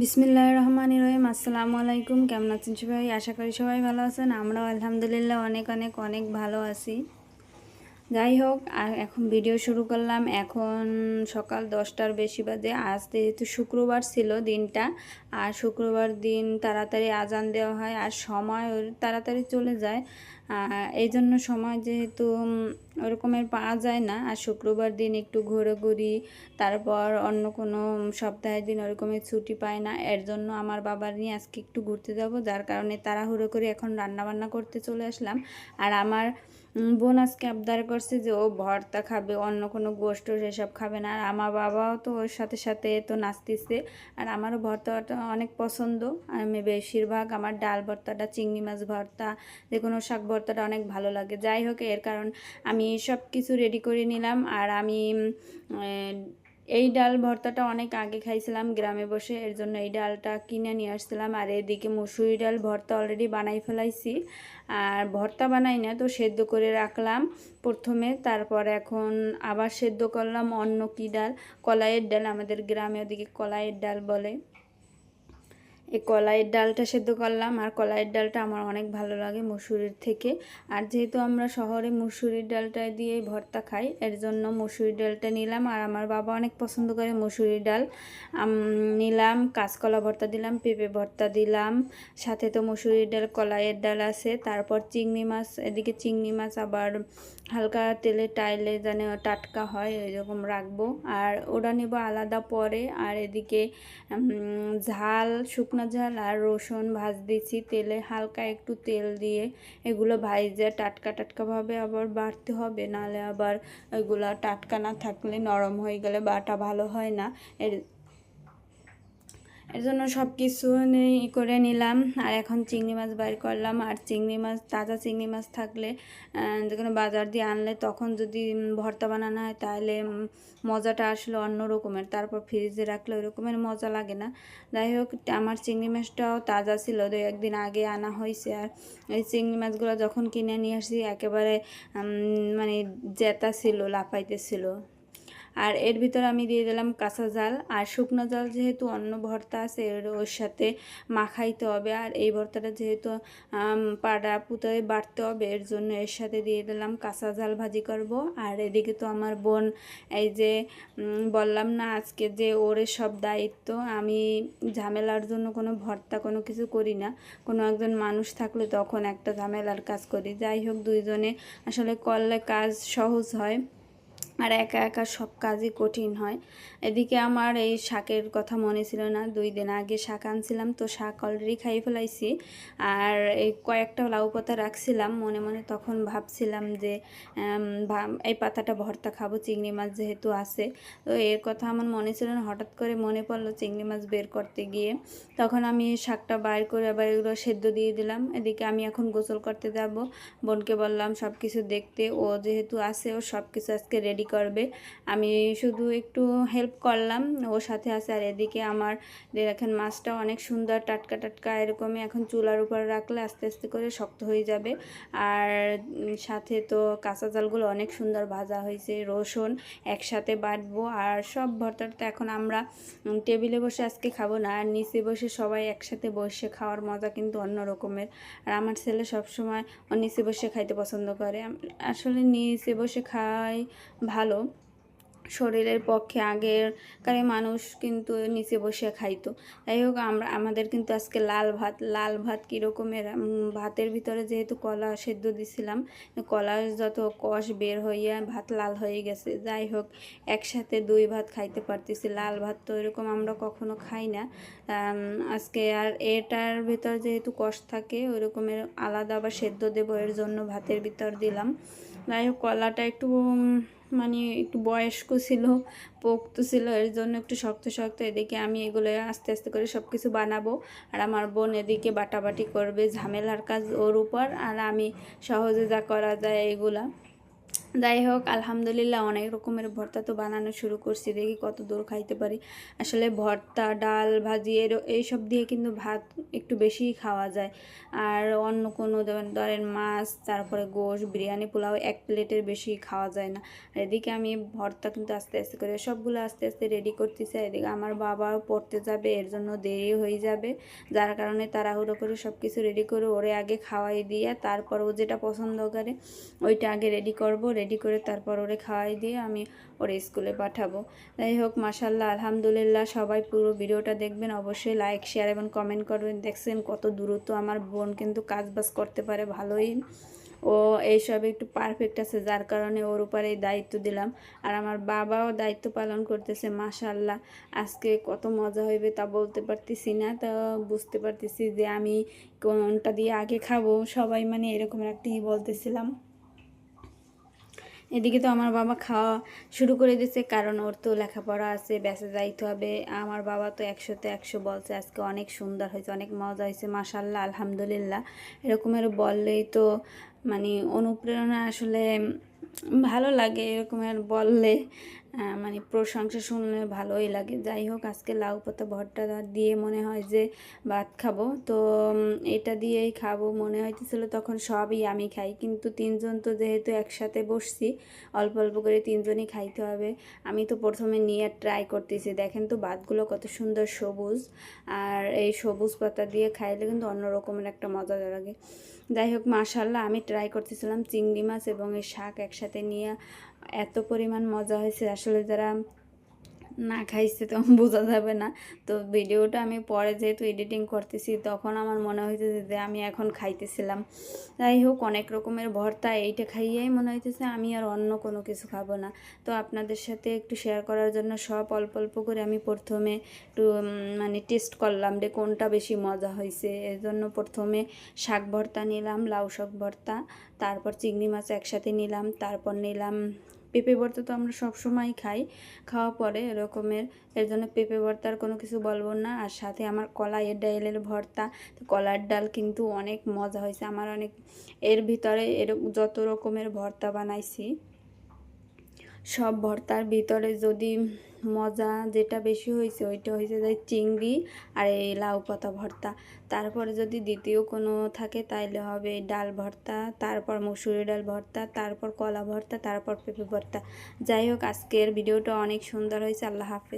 বিসমিল্লাহির রহমানির রহিম। আসসালামু আলাইকুম। কেমন আছেন সবাই? আশা করি সবাই ভালো আছেন। আমরাও আলহামদুলিল্লাহ অনেক অনেক অনেক ভালো আছি। যাই হোক, আর এখন ভিডিও শুরু করলাম। এখন সকাল 10টার বেশি বাজে। আজ যেহেতু শুক্রবার ছিল দিনটা, আর শুক্রবার দিন তাড়াতাড়ি আজান দেওয়া হয় আর সময় তাড়াতাড়ি চলে যায়। এই জন্য সময় যেহেতু ওরকমের পাওয়া যায় না, আর শুক্রবার দিন একটু ঘোরাঘুরি, তারপর অন্য কোনো সপ্তাহের দিন ওরকমের ছুটি পায় না। এর জন্য আমার বাবার নিয়ে আজকে একটু ঘুরতে যাব, যার কারণে তাড়াহুড়ো করে এখন রান্নাবান্না করতে চলে আসলাম। আর আমার বোন আজকে আবদার করছে যে ও ভর্তা খাবে, অন্য কোনো গোস্ত সেসব খাবে না। আর আমার বাবাও তো ওর সাথে সাথে তো নাচতেছে। আর আমারও ভর্তাটা অনেক পছন্দ। আমি বেশিরভাগ আমার ডাল ভর্তাটা, চিংড়ি মাছ ভর্তা, যে কোনো শাক ভর্তাটা অনেক ভালো লাগে। যাই হোক, এর কারণ আমি সব কিছু রেডি করে নিলাম। আর আমি এই ডাল ভর্তাটা অনেক আগে খাইছিলাম গ্রামে বসে, এর জন্য এই ডালটা কিনে নিয়ে আসছিলাম। আর এদিকে মুসুরি ডাল ভর্তা অলরেডি বানাই ফেলাইছি। আর ভর্তা বানাই না, তো সেদ্ধ করে রাখলাম প্রথমে, তারপর এখন আবার সেদ্ধ করলাম অন্য কি ডাল, কলাইয়ের ডাল। আমাদের গ্রামে ওদিকে কলাইয়ের ডাল বলে। এই কলাইয়ের ডালটা সেদ্ধ করলাম। আর কলাইয়ের ডালটা আমার অনেক ভালো লাগে মুসুরির থেকে। আর যেহেতু আমরা শহরে মুসুরির ডালটা দিয়ে ভর্তা খাই, এর জন্য মুসুরির ডালটা নিলাম। আর আমার বাবা অনেক পছন্দ করে মুসুরির ডাল। নিলাম, কাঁচকলা ভর্তা দিলাম, পেঁপে ভর্তা দিলাম, সাথে তো মুসুরির ডাল, কলাইয়ের ডাল আছে। তারপর চিংড়ি মাছ, এদিকে চিংড়ি মাছ আবার হালকা তেলে টাইলে যেন টাটকা হয় এরকম রাখবো। আর ওটা নেব আলাদা পরে। আর এদিকে ঝাল, শুকনো ঝাল আর রসুন ভাজ দিচ্ছি তেলে, হালকা একটু তেল দিয়ে। এগুলো ভাইজে টাটকা টাটকাভাবে আবার বাটতে হবে, নাহলে আবার এগুলো টাটকা না থাকলে নরম হয়ে গেলে বাটা ভালো হয় না। এর জন্য সব কিছু করে নিলাম। আর এখন চিংড়ি মাছ বাইর করলাম। আর চিংড়ি মাছ, তাজা চিংড়ি মাছ থাকলে, যে কোনো বাজার দিয়ে আনলে, তখন যদি ভর্তা বানানো হয় তাহলে মজাটা আসলে অন্য রকমের। তারপর ফ্রিজে রাখলে ওই রকমের মজা লাগে না। যাই হোক, আমার চিংড়ি মাছটাও তাজা ছিল, 2-1 দিন আগে আনা হয়েছে। আর এই চিংড়ি মাছগুলো যখন কিনে নিয়ে আসি একেবারে মানে জেতা ছিল, লাফাইতেছিল। আর এর ভিতরে আমি দিয়ে দিলাম কাঁচা জাল। আর শুকনো জাল যেহেতু অন্য ভর্তা আছে ওর সাথে মাখাইতে হবে, আর এই ভর্তাটা যেহেতু পাড়া পুতোয় বাটতে হবে, এর জন্য এর সাথে দিয়ে দিলাম কাঁচা জাল ভাজি করব। আর এদিকে তো আমার বোন, এই যে বললাম না আজকে যে ওর সব দায়িত্ব, আমি ঝামেলার জন্য কোনো ভর্তা কোনো কিছু করি না। কোনো একজন মানুষ থাকলে তখন একটা ঝামেলার কাজ করি। যাই হোক, দুইজনে আসলে করলে কাজ সহজ হয়, আর একা একা সব কাজই কঠিন হয়। এদিকে আমার এই শাকের কথা মনে ছিল না, 2 দিন আগে শাক আনছিলাম, তো শাক অলরেডি খাইয়ে ফেলাইছি। আর এই কয়েকটা লাউ পাতা রাখছিলাম মনে মনে, তখন ভাবছিলাম যে এই পাতাটা ভর্তা খাবো, চিংড়ি মাছ যেহেতু আছে। তো এর কথা আমার মনে ছিল না, হঠাৎ করে মনে পড়লো চিংড়ি মাছ বের করতে গিয়ে। তখন আমি শাকটা বাইর করে আবার এগুলো সেদ্ধ দিয়ে দিলাম। এদিকে আমি এখন গোসল করতে যাব। বোনকে বললাম সব কিছু দেখতে, ও যেহেতু আছে ও সব কিছু আজকে রেডি করবে, আমি শুধু একটু হেল্প করলাম, ওর সাথে আছে। আর এদিকে আমার দেখেন মাছটা অনেক সুন্দর টাটকা টাটকা, এরকমই এখন চুলার উপর রাখলে আস্তে আস্তে করে শক্ত হয়ে যাবে। আর সাথে তো কাঁচা জালগুলো অনেক সুন্দর ভাজা হয়েছে, রসুন একসাথে বাটবো। আর সব ভর্তাটা এখন আমরা টেবিলে বসে আজকে খাবো না, আর নিচে বসে সবাই একসাথে বসে খাওয়ার মজা কিন্তু অন্য রকমের। আর আমার ছেলে সবসময় ও নিচে বসে খাইতে পছন্দ করে। আসলে নিচে বসে খাই ভালো, শরীরের পক্ষে। আগেরকার মানুষ কিন্তু নিচে বসে খাইতো। যাই হোক, আমাদের কিন্তু আজকে লাল ভাত কী রকমের, ভাতের ভিতরে যেহেতু কলা সেদ্ধ দিছিলাম, কলার যত কষ বের হইয়া ভাত লাল হয়ে গেছে। যাই হোক, একসাথে 2 ভাত খাইতে পারতেছি। লাল ভাত তো এরকম আমরা কখনো খাই না আজকে। আর এটার ভিতর যেহেতু কষ থাকে, ওই রকমের আলাদা আবার সেদ্ধ দেবো, এর জন্য ভাতের ভিতর দিলাম। যাই হোক, কলাটা একটু মানে একটু বয়স্ক ছিল, পোক্ত ছিল, এর জন্য একটু শক্ত শক্ত। এদিকে আমি এগুলো আস্তে আস্তে করে সব কিছু বানাবো। আর আমার বোন এদিকে বাটাবাটি করবে, ঝামেলার কাজ ওর উপর, আর আমি সহজে যা করা যায় এগুলা। যাই হোক আলহামদুলিল্লাহ অনেক রকমের ভর্তা তো বানানো শুরু করছি, দেখি কত দূর খাইতে পারি। আসলে ভর্তা, ডাল, ভাজি এইসব দিয়ে কিন্তু ভাত একটু বেশিই খাওয়া যায়। আর অন্য কোনো ধরেন মাছ, তারপরে গোশ, বিরিয়ানি, পোলাও এক প্লেটের বেশি খাওয়া যায় না। আর এদিকে আমি ভর্তা কিন্তু আস্তে আস্তে করে সবগুলো আস্তে আস্তে রেডি করতেছি। এদিকে আমার বাবাও পড়তে যাবে, এর জন্য দেরি হয়ে যাবে, যার কারণে তাড়াহুড়ো করে সব কিছু রেডি করে ওরে আগে খাওয়াই দিয়ে তারপর ও যেটা পছন্দ করে ওইটা আগে রেডি করব। রেডি করে তারপর ওরে খাওয়াই দিয়ে আমি ওরে স্কুলে পাঠাবো। যাই হোক মাশাল্লাহ আলহামদুলিল্লাহ, সবাই পুরো ভিডিওটা দেখবেন, অবশ্যই লাইক, শেয়ার এবং কমেন্ট করবেন। দেখছেন কত দ্রুত আমার বোন কিন্তু কাজবাজ করতে পারে ভালোই, ও এইসব একটু পারফেক্ট আছে, যার কারণে ওর উপরে এই দায়িত্ব দিলাম। আর আমার বাবাও দায়িত্ব পালন করতেছে মাশাল্লাহ। আজকে কত মজা হইবে তা বলতে পারতেছি না, তা বুঝতে পারতেছি যে আমি কোনটা দিয়ে আগে খাবো, সবাই মানে এরকম একটাই বলতেছিলাম। এদিকে তো আমার বাবা খাওয়া শুরু করে দিয়েছে, কারণ ওর তো লেখাপড়া আছে, বেঁচে যাইতে হবে। আমার বাবা তো 100তে 100 বলছে, আজকে অনেক সুন্দর হয়েছে, অনেক মজা হয়েছে মাশাল্লাহ আলহামদুলিল্লাহ। এরকমের বললেই তো মানে অনুপ্রেরণা আসলে ভালো লাগে, এরকমের বললে মানে প্রশংসা শুনলে ভালোই লাগে। যাই হোক আজকে লাউ পাতা ভর্তা দিয়ে মনে হয় যে ভাত খাবো, তো এটা দিয়েই খাবো মনে হইতেছিল তখন। সবই আমি খাই, কিন্তু তিনজন তো যেহেতু একসাথে বসছি, অল্প অল্প করে তিনজনই খাইতে হবে। আমি তো প্রথমে নিয়ে ট্রাই করতেছি, দেখেন তো ভাতগুলো কত সুন্দর সবুজ, আর এই সবুজ পাতা দিয়ে খাইলে কিন্তু অন্য রকমের একটা মজা লাগে। যাই হোক মাশাল্লাহ আমি ট্রাই করতেছিলাম চিংড়ি মাছ এবং এই শাক একসাথে নিয়ে, এত পরিমাণ মজা হয়েছে আসলে, যারা না খাইছে তো বোঝা যাবে না। তো ভিডিওটা আমি পরে যেহেতু এডিটিং করতেছি, তখন আমার মনে হইতেছে যে আমি এখন খাইতেছিলাম। যাই হোক অনেক রকমের ভর্তা, এইটা খাইয়েই মনে হইতেছে আমি আর অন্য কোনো কিছু খাবো না। তো আপনাদের সাথে একটু শেয়ার করার জন্য সব অল্প অল্প করে আমি প্রথমে একটু মানে টেস্ট করলাম যে কোনটা বেশি মজা হয়েছে। এর জন্য প্রথমে শাক ভর্তা নিলাম, লাউ শাক ভর্তা, তারপর চিংড়ি মাছ একসাথে নিলাম, তারপর নিলাম পেঁপে ভর্তা। তো আমরা সবসময় খাই, খাওয়া পরে এরকমের, এর জন্য পেঁপে ভর্তার কোনো কিছু বলবো না। আর সাথে আমার কলাইয়ের ডালের ভর্তা, তো কলার ডাল কিন্তু অনেক মজা হয়েছে আমার, অনেক এর ভিতরে যত রকমের ভর্তা বানাইছি সব ভর্তার ভিতরে যদি মজা যেটা বেশি হয়েছে ওইটা হয়েছে যে চিংড়ি আর এই লাউ পাতা ভর্তা। তারপরে যদি দ্বিতীয় কোনো থাকে তাইলে হবে ডাল ভর্তা, তারপর মসুরি ডাল ভর্তা, তারপর কলা ভর্তা, তারপর পেঁপে ভর্তা। যাই হোক আজকের ভিডিওটা অনেক সুন্দর হয়েছে। আল্লাহ হাফেজ।